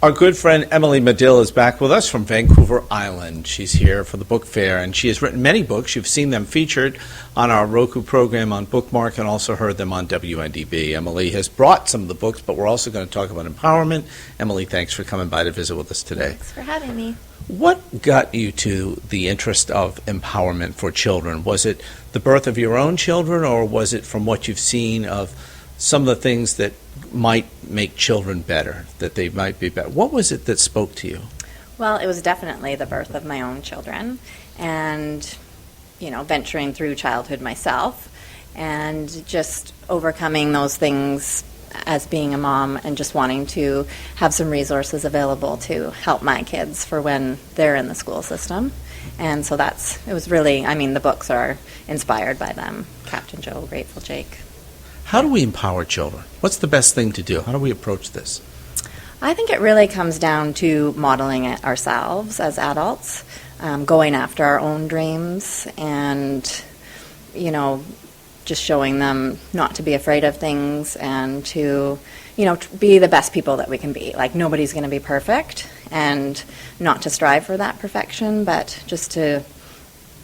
Our good friend Emily Madill is back with us from Vancouver Island. She's here for the book fair, and she has written many books. You've seen them featured on our Roku program on Bookmark and also heard them on WNDB. Emily has brought some of the books, but we're also going to talk about empowerment. Emily, thanks for coming by to visit with us today. Thanks for having me. What got you to the interest of empowerment for children? Was it the birth of your own children, or was it from what you've seen of some of the things that might make children better, that they might be better? What was it that spoke to you? Well, it was definitely the birth of my own children and, venturing through childhood myself and just overcoming those things as being a mom and just wanting to have some resources available to help my kids for when they're in the school system. And so it was really, the books are inspired by them. Captain Joe, Grateful Jake. How do we empower children? What's the best thing to do? How do we approach this? I think it really comes down to modeling it ourselves as adults, going after our own dreams and, just showing them not to be afraid of things and to, be the best people that we can be. Like, nobody's going to be perfect, and not to strive for that perfection, but just to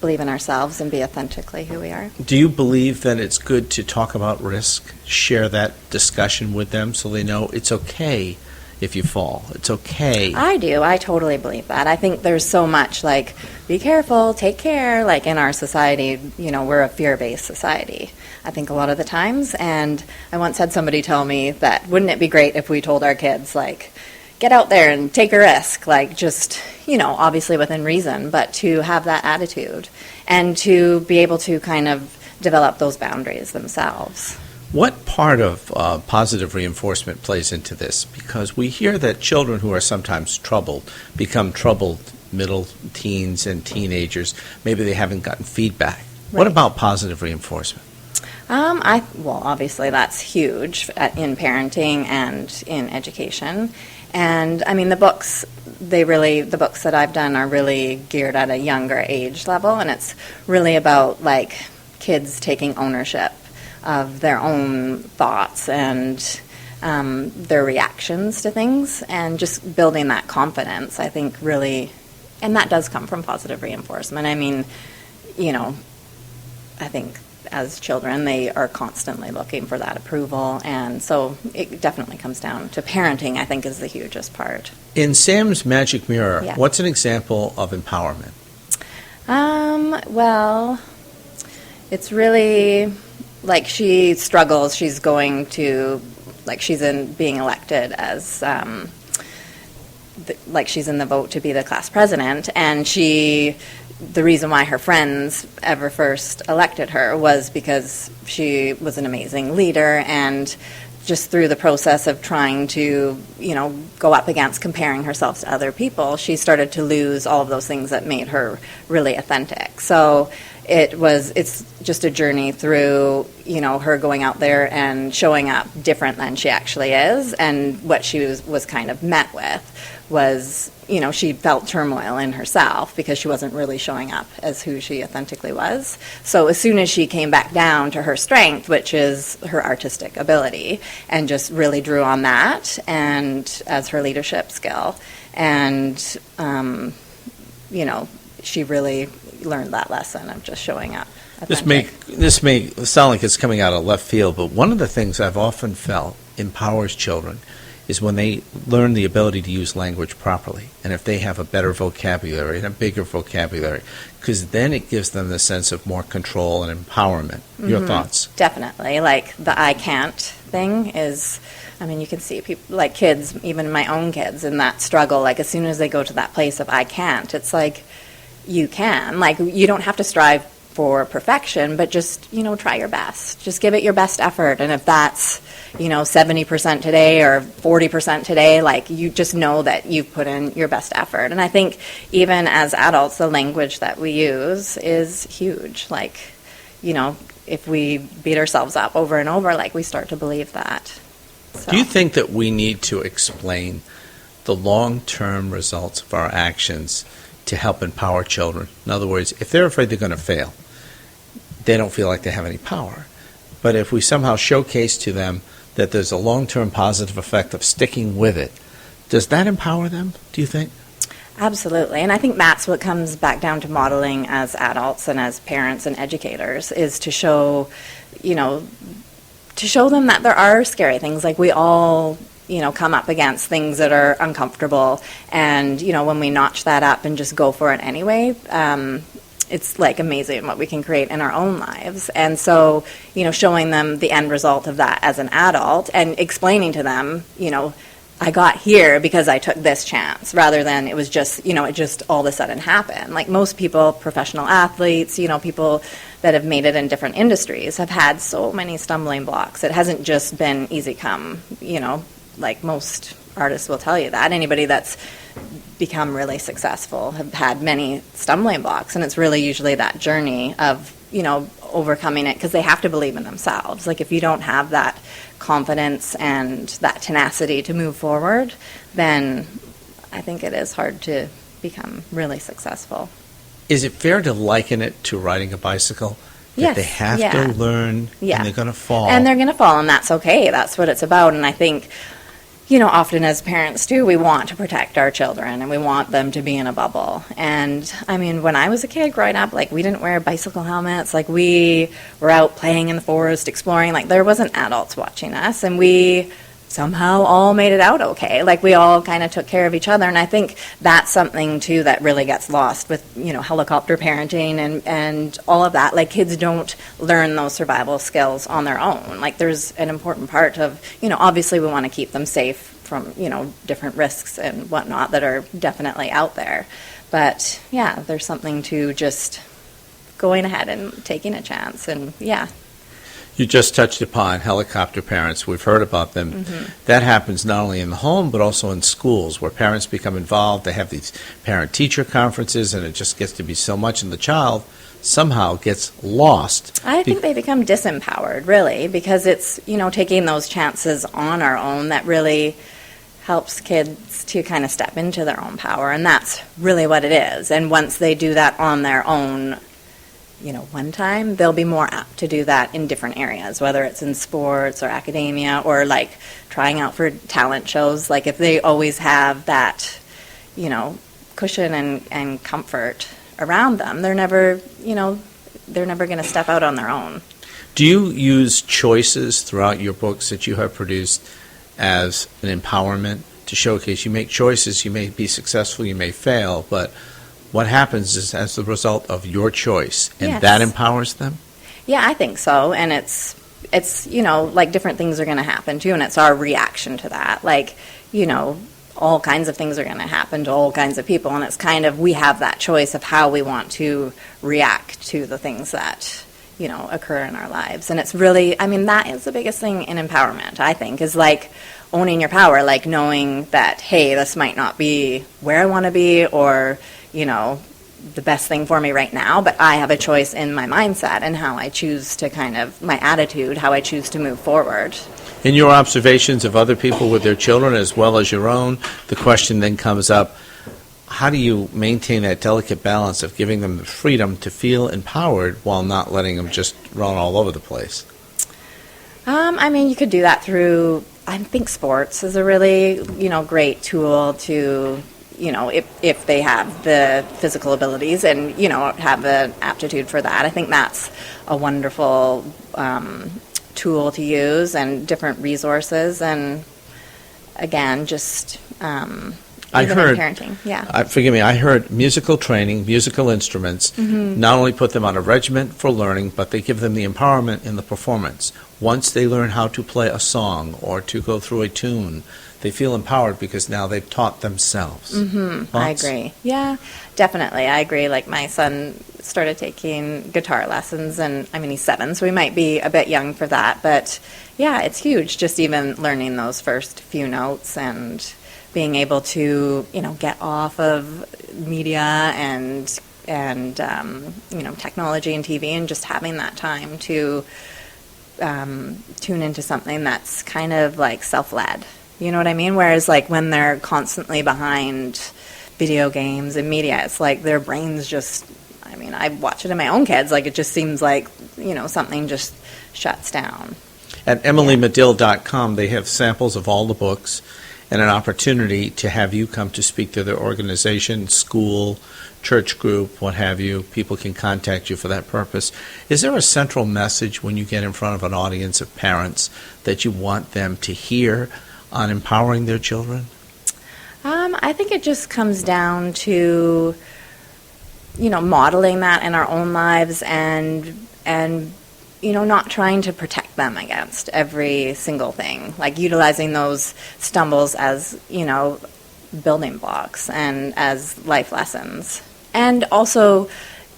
believe in ourselves and be authentically who we are. Do you believe that it's good to talk about risk, share that discussion with them so they know it's okay if you fall? It's okay. I do. I totally believe that. I think there's so much like, be careful, take care, like in our society, we're a fear-based society, I think a lot of the times. And I once had somebody tell me that, wouldn't it be great if we told our kids, like, get out there and take a risk, like just, obviously within reason, but to have that attitude and to be able to kind of develop those boundaries themselves. What part of positive reinforcement plays into this? Because we hear that children who are sometimes troubled become troubled middle teens and teenagers. Maybe they haven't gotten feedback. Right. What about positive reinforcement? Well, obviously that's huge in parenting and in education. And the books, the books that I've done are really geared at a younger age level, and it's really about like kids taking ownership of their own thoughts and their reactions to things, and just building that confidence, I think, really, and that does come from positive reinforcement. I think as children, they are constantly looking for that approval, and so it definitely comes down to parenting, I think, is the hugest part. In Sam's Magic Mirror, Yeah. What's an example of empowerment? Well, it's really like she struggles. She's going to, like, she's in being elected as, she's in the vote to be the class president, and the reason why her friends ever first elected her was because she was an amazing leader, and just through the process of trying to, go up against comparing herself to other people, she started to lose all of those things that made her really authentic. So it's just a journey through, her going out there and showing up different than she actually is, and what she was kind of met with was, she felt turmoil in herself because she wasn't really showing up as who she authentically was. So as soon as she came back down to her strength, which is her artistic ability, and just really drew on that and as her leadership skill, and, she really learned that lesson of just showing up authentic. This may sound like it's coming out of left field, but one of the things I've often felt empowers children is when they learn the ability to use language properly, and if they have a better vocabulary and a bigger vocabulary, because then it gives them the sense of more control and empowerment. Your thoughts? Definitely. Like the I can't thing is, you can see people, like kids, even my own kids, in that struggle. Like as soon as they go to that place of I can't, it's like, you can. Like, you don't have to strive for perfection, but just, try your best. Just give it your best effort. And if that's, 70% today or 40% today, like, you just know that you've put in your best effort. And I think even as adults, the language that we use is huge. Like, if we beat ourselves up over and over, like, we start to believe that. So. Do you think that we need to explain the long-term results of our actions to help empower children? In other words, if they're afraid they're going to fail, they don't feel like they have any power. But if we somehow showcase to them that there's a long-term positive effect of sticking with it, Does that empower them, do you think? Absolutely. And I think that's what comes back down to modeling as adults and as parents and educators, is to show, to show them that there are scary things. Like, we all, come up against things that are uncomfortable. And, when we notch that up and just go for it anyway, it's like amazing what we can create in our own lives. And so, showing them the end result of that as an adult and explaining to them, I got here because I took this chance, rather than it was just, it just all of a sudden happened. Like most people, professional athletes, people that have made it in different industries have had so many stumbling blocks. It hasn't just been easy come, like most artists will tell you that. Anybody that's become really successful have had many stumbling blocks, and it's really usually that journey of, overcoming it, because they have to believe in themselves. Like, if you don't have that confidence and that tenacity to move forward, then I think it is hard to become really successful. Is it fair to liken it to riding a bicycle? That Yes. they have Yeah. to learn, Yeah. and they're going to fall. And they're going to fall, and that's okay. That's what it's about. And I think, often as parents too, we want to protect our children and we want them to be in a bubble. And I mean, when I was a kid growing up, like, we didn't wear bicycle helmets. Like, we were out playing in the forest, exploring. Like, there wasn't adults watching us, and we somehow all made it out okay. Like, we all kind of took care of each other. And I think that's something too that really gets lost with, helicopter parenting and all of that. Like, kids don't learn those survival skills on their own. Like, there's an important part of, obviously we want to keep them safe from, different risks and whatnot that are definitely out there. But yeah, there's something to just going ahead and taking a chance. And yeah. You just touched upon helicopter parents. We've heard about them. That happens not only in the home, but also in schools, where parents become involved. They have these parent-teacher conferences, and it just gets to be so much, and the child somehow gets lost. I think they become disempowered, really, because it's, taking those chances on our own that really helps kids to kind of step into their own power, and that's really what it is. And once they do that on their own, one time, they'll be more apt to do that in different areas, whether it's in sports or academia or, like, trying out for talent shows. Like, if they always have that, cushion and comfort around them, they're never going to step out on their own. Do you use choices throughout your books that you have produced as an empowerment to showcase? You make choices, you may be successful, you may fail, but what happens is as the result of your choice, and Yes. that empowers them? Yeah, I think so. And it's like, different things are going to happen too, and it's our reaction to that. Like, all kinds of things are going to happen to all kinds of people, and it's kind of, we have that choice of how we want to react to the things that, occur in our lives. And it's really, I mean, that is the biggest thing in empowerment, I think, is like owning your power, like knowing that, hey, this might not be where I want to be, or, the best thing for me right now, but I have a choice in my mindset and how I choose to my attitude, how I choose to move forward. In your observations of other people with their children as well as your own, the question then comes up, how do you maintain that delicate balance of giving them the freedom to feel empowered while not letting them just run all over the place? I mean, you could do that through, I think sports is a really, great tool to, if they have the physical abilities and, have an aptitude for that. I think that's a wonderful tool to use, and different resources, and again, just I even heard, in parenting. Yeah. forgive me, I heard musical training, musical instruments, not only put them on a regiment for learning, but they give them the empowerment in the performance. Once they learn how to play a song or to go through a tune, they feel empowered because now they've taught themselves. I agree. Yeah, definitely. I agree. Like, my son started taking guitar lessons, and I mean, he's 7, so he might be a bit young for that. But yeah, it's huge. Just even learning those first few notes and being able to, get off of media and technology and TV, and just having that time to tune into something that's kind of like self-led. You know what I mean? Whereas, like, when they're constantly behind video games and media, it's like their brains just, I mean, I watch it in my own kids, like, it just seems like, something just shuts down. At EmilyMadill.com, they have samples of all the books, and an opportunity to have you come to speak to their organization, school, church group, what have you. People can contact you for that purpose. Is there a central message when you get in front of an audience of parents that you want them to hear on empowering their children? I think it just comes down to, modeling that in our own lives and not trying to protect them against every single thing, like utilizing those stumbles as, building blocks and as life lessons. And also,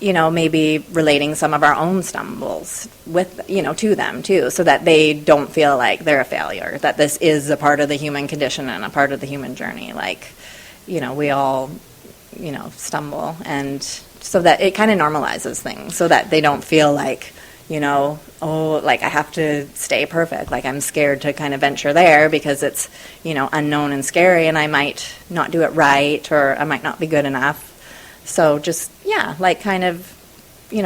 maybe relating some of our own stumbles with, to them too, so that they don't feel like they're a failure, that this is a part of the human condition and a part of the human journey. Like, we all, stumble, and so that it kind of normalizes things so that they don't feel like, I have to stay perfect. Like, I'm scared to kind of venture there because it's, unknown and scary, and I might not do it right, or I might not be good enough. So just, kind of,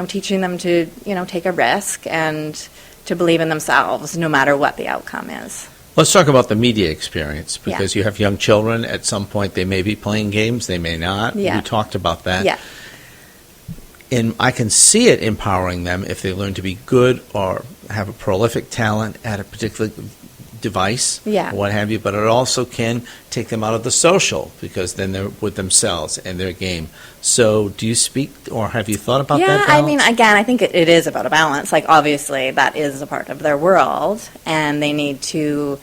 teaching them to, take a risk and to believe in themselves no matter what the outcome is. Let's talk about the media experience, because you have young children. At some point, they may be playing games, they may not. Yeah. We talked about that. Yeah. And I can see it empowering them if they learn to be good or have a prolific talent at a particular device, or what have you. But it also can take them out of the social, because then they're with themselves and their game. So do you speak, or have you thought about that balance? I mean, again, I think it is about a balance. Like, obviously, that is a part of their world, and they need to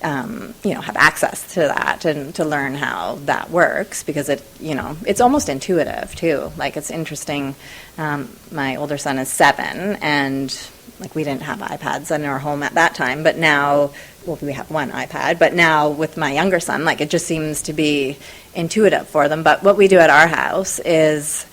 have access to that and to learn how that works, because it's almost intuitive too. Like, it's interesting. My older son is 7, and we didn't have iPads in our home at that time, but now, we have one iPad, but now with my younger son, it just seems to be intuitive for them. But what we do at our house is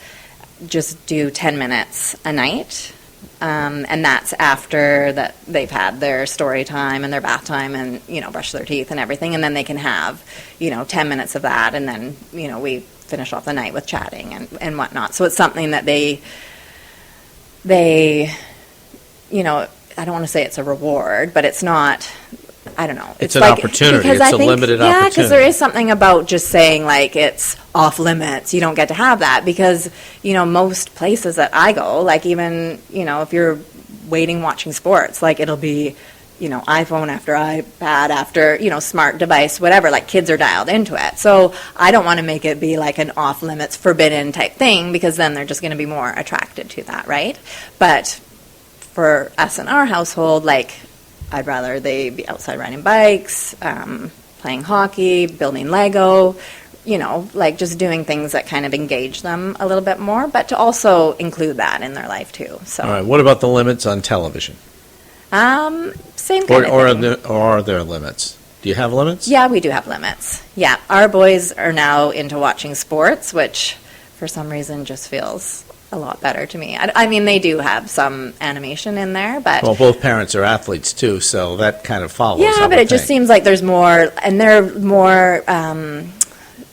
just do 10 minutes a night. And that's after that they've had their story time and their bath time and, brush their teeth and everything. And then they can have, 10 minutes of that. And then, we finish off the night with chatting and whatnot. So it's something that they, I don't want to say it's a reward, but it's not, I don't know. It's an opportunity. It's a limited opportunity. Yeah, because there is something about just saying, it's off limits. You don't get to have that, because, most places that I go, even, if you're waiting watching sports, it'll be, iPhone after iPad after, smart device, whatever. Kids are dialed into it. So I don't want to make it be an off limits, forbidden type thing, because then they're just going to be more attracted to that, right? But for us in our household, I'd rather they be outside riding bikes, playing hockey, building Lego, just doing things that kind of engage them a little bit more, but to also include that in their life too. So. All right. What about the limits on television? Same kind of thing. Or are there limits? Do you have limits? Yeah, we do have limits. Yeah, our boys are now into watching sports, which for some reason just feels a lot better to me. I mean, they do have some animation in there, but... Well, both parents are athletes, too, so that kind of follows. Yeah, but it just seems like there's more, and they're more,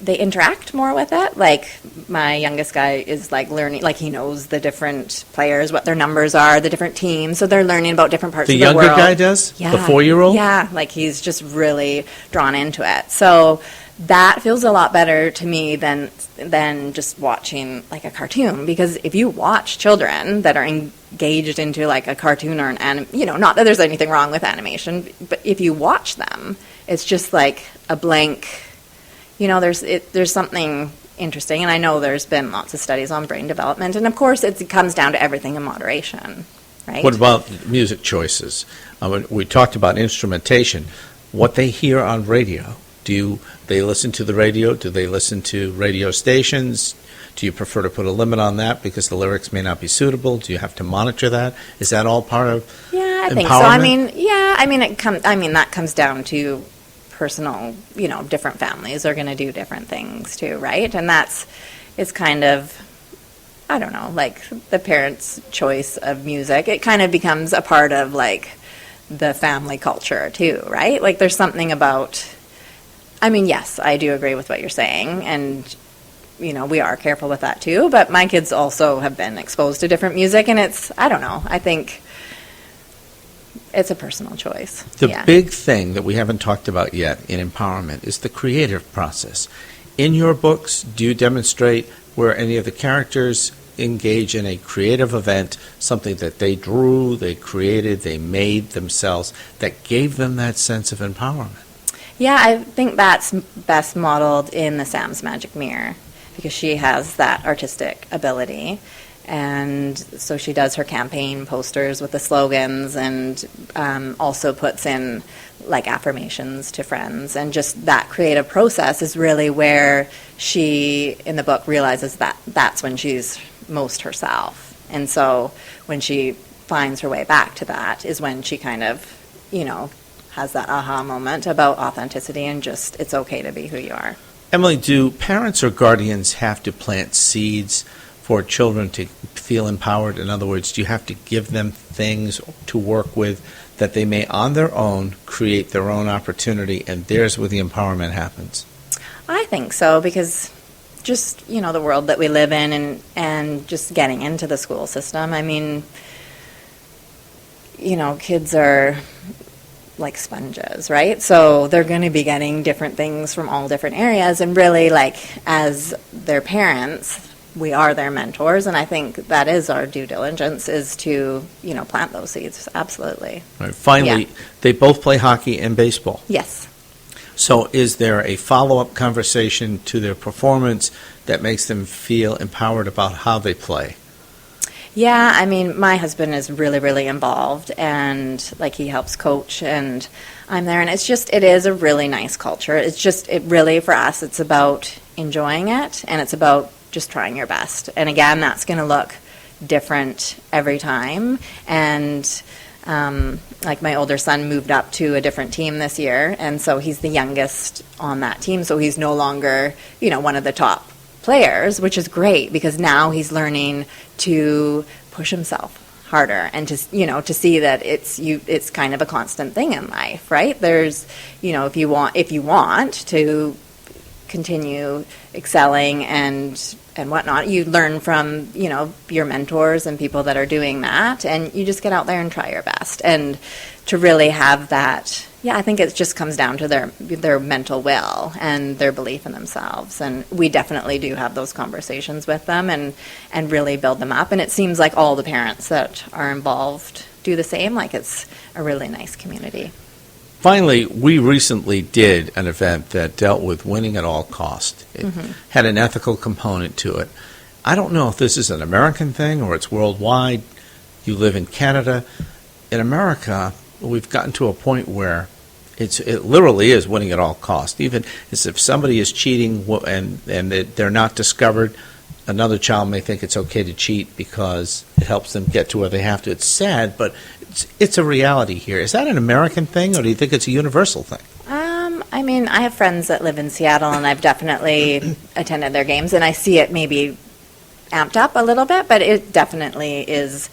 they interact more with it. My youngest guy is, learning, he knows the different players, what their numbers are, the different teams, so they're learning about different parts of the world. The younger guy does? Yeah. The 4-year-old? Yeah, he's just really drawn into it. So that feels a lot better to me than just watching a cartoon, because if you watch children that are engaged into a cartoon or an not that there's anything wrong with animation, but if you watch them, it's just a blank, there's something interesting. And I know there's been lots of studies on brain development, and of course it comes down to everything in moderation, right? What about music choices? We talked about instrumentation. What they hear on radio. Do they listen to the radio? Do they listen to radio stations? Do you prefer to put a limit on that because the lyrics may not be suitable? Do you have to monitor that? Is that all part of I empowerment? think so. That comes down to personal, different families are going to do different things too, right? And it's kind of, I don't know, the parents' choice of music. It kind of becomes a part of the family culture too, right? There's something about... yes, I do agree with what you're saying, and, we are careful with that too, but my kids also have been exposed to different music, and I don't know, I think It's a personal choice. The Yeah. big thing that we haven't talked about yet in empowerment is the creative process. In your books, do you demonstrate where any of the characters engage in a creative event, something that they drew, they created, they made themselves, that gave them that sense of empowerment? Yeah, I think that's best modeled in the Sam's Magic Mirror, because she has that artistic ability. And so she does her campaign posters with the slogans, and also puts in like affirmations to friends. And just that creative process is really where she, in the book, realizes that that's when she's most herself. And so when she finds her way back to that is when she kind of, has that aha moment about authenticity and just it's okay to be who you are. Emily, do parents or guardians have to plant seeds for children to feel empowered? In other words, do you have to give them things to work with that they may on their own create their own opportunity, and there's where the empowerment happens? I think so, because just, the world that we live in and just getting into the school system, I mean, kids are like sponges, right? So they're going to be getting different things from all different areas, and really, like, as their parents, we are their mentors, and I think that is our due diligence, is to, plant those seeds. Absolutely. All right. Finally, Yeah. They both play hockey and baseball. Yes. So is there a follow-up conversation to their performance that makes them feel empowered about how they play? Yeah, I mean, my husband is really, really involved, and like he helps coach, and I'm there, and it is a really nice culture. It really, for us, it's about enjoying it, and it's about just trying your best. And again, that's going to look different every time. And like my older son moved up to a different team this year, and so he's the youngest on that team, so he's no longer, one of the top players, which is great, because now he's learning to push himself harder and to see that it's kind of a constant thing in life, right? There's, if you want to continue excelling and whatnot, you learn from your mentors and people that are doing that, and you just get out there and try your best. And to really have that, I think it just comes down to their mental will and their belief in themselves. And we definitely do have those conversations with them and really build them up. And it seems like all the parents that are involved do the same. Like, it's a really nice community. Finally, we recently did an event that dealt with winning at all cost. It had an ethical component to it. I don't know if this is an American thing or it's worldwide. You live in Canada. In America, we've gotten to a point where it literally is winning at all cost. Even as if somebody is cheating and they're not discovered, another child may think it's okay to cheat because it helps them get to where they have to. It's sad, but it's a reality here. Is that an American thing, or do you think it's a universal thing? I mean, I have friends that live in Seattle, and I've definitely attended their games, and I see it maybe amped up a little bit, but it definitely is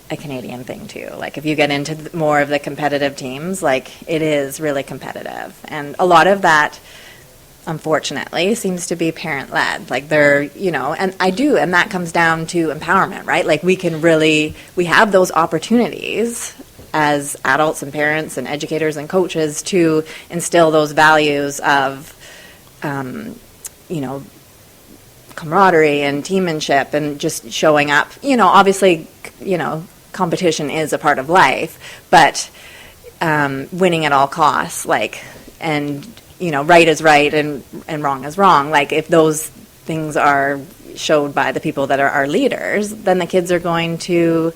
a Canadian thing too. Like, if you get into more of the competitive teams, like, it is really competitive, and a lot of that, unfortunately, seems to be parent-led. Like, they're, and that comes down to empowerment, right? Like, we have those opportunities as adults and parents and educators and coaches to instill those values of, camaraderie and teammanship and just showing up. Obviously, competition is a part of life, but winning at all costs, and right is right and wrong is wrong. Like, if those things are showed by the people that are our leaders, then the kids are going to,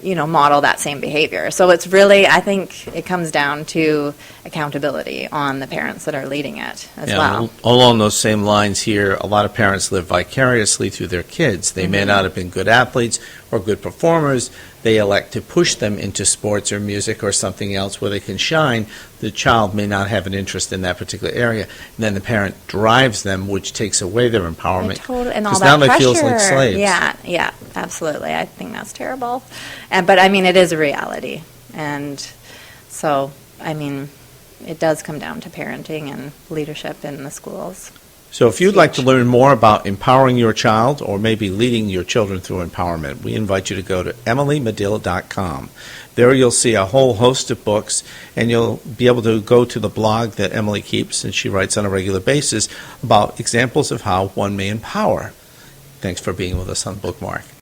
model that same behavior. So it's really, I think it comes down to accountability on the parents that are leading it as well. Along those same lines here, a lot of parents live vicariously through their kids. They may not have been good athletes or good performers. They elect to push them into sports or music or something else where they can shine. The child may not have an interest in that particular area. And then the parent drives them, which takes away their empowerment. And all because that now pressure. they feel like slaves. Yeah, absolutely. I think that's terrible. But, I mean, it is a reality. And so, I mean, it does come down to parenting and leadership in the schools. So if you'd like to learn more about empowering your child or maybe leading your children through empowerment, we invite you to go to emilymadill.com. There you'll see a whole host of books, and you'll be able to go to the blog that Emily keeps, and she writes on a regular basis about examples of how one may empower. Thanks for being with us on Bookmark.